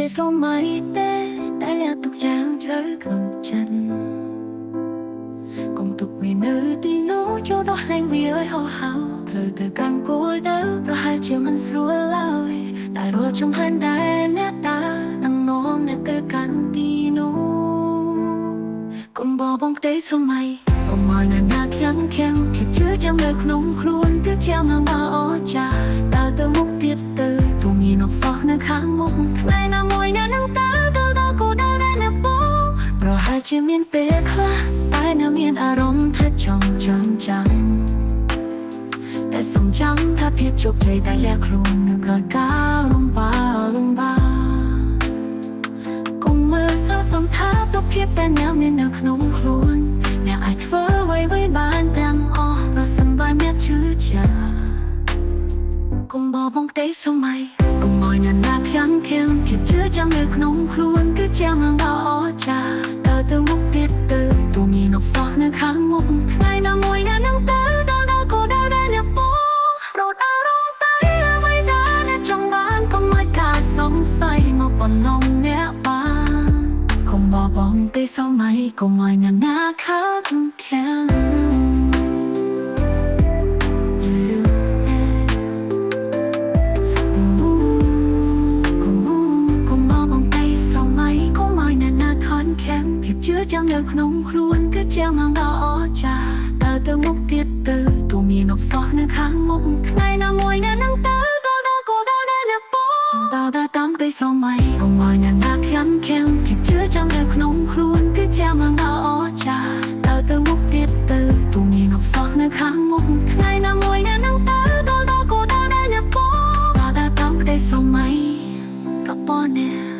ពេលស្រមៃទេតែលះទុកយ៉ាងជ្រៅក្នុងចិត្តកុំទុកវានៅទីនោះចូលដោះលែងវាឲ្យហោះហៅផ្លូវទៅកាន់គោលដៅប្រហែលជាមិនស្រួលឡើយតែរាល់ចំហានដែលអ្នកតានឹងនាំអ្នកទៅកាន់ទីនោះកុំបោះបង់ក្តីស្រមៃកុំឲ្យអ្នកណាខាំភាពជឿចាំនៅក្នុងខ្លួនគឺជាមកដល់អស្ចារ្យដើរទៅមុខទៀតទៅទូមានអបសោះនៅខាងមុខថ្ងៃណាមួយអ្នកនឹងទៅដល់គោលដៅដែលអ្នកបងប្រហែលជាមានពេលខ្លះតែនៅមានអារម្មណ៍ថាចង់ចាំតែសំចាំថាភាពជោគជ័យតែលះខ្លួននៅក្រោយការលំបាកកុំមើលសោកសោកថាទុកភាពតែអ្នកមាននៅក្នុងខ្លួនអ្នកអាចធ្វើអ្វីបានទាំងអស់ប្រសិនបើអ្នកជឿជាក់កុំបោះបង់ក្តីស្រមៃកុំឲ្យអ្នកណាខាំភាពជឿចាំនៅក្នុងខ្លួនគឺជាមកដល់អស្ចារ្យដើរទៅមុខទៀតទៅទូមានអបសោះនៅខាងមុខថ្ងៃណាមួយអ្នកនឹងទៅដល់គោលដៅដែលអ្នកបងប្រោតអារម្មណ៍ទៅអ្វីដែលអ្នកចង់បានកុំឲ្យការសង្ស័យមកបន្លំអ្នកបានកុំបោះបង់ក្តីស្រមៃកុំឲ្យអ្នកណាខាំភាពជឿចាំនៅក្នុងខ្លួនគឺជាមកដល់អស្ចារ្យដើរទៅមុខទៀតទៅទូមានអបសោះនៅខាងមុខថ្ងៃណាមួយអ្នកនឹងទៅដល់គោលដៅដែលអ្នកបងដើរតាមក្តីស្រមៃកុំឲ្យអ្នកណាខាំភាពជឿចាំនៅក្នុងខ្លួនគឺជាមកដល់អស្ចារ្យដើរទៅមុខទៀតទៅទូមានអបសោះនៅខាងមុខថ្ងៃណាមួយអ្នកនឹងទៅដល់គោលដៅដែលអ្នកបងដើរតាមក្តីស្រមៃរបស់អ្នក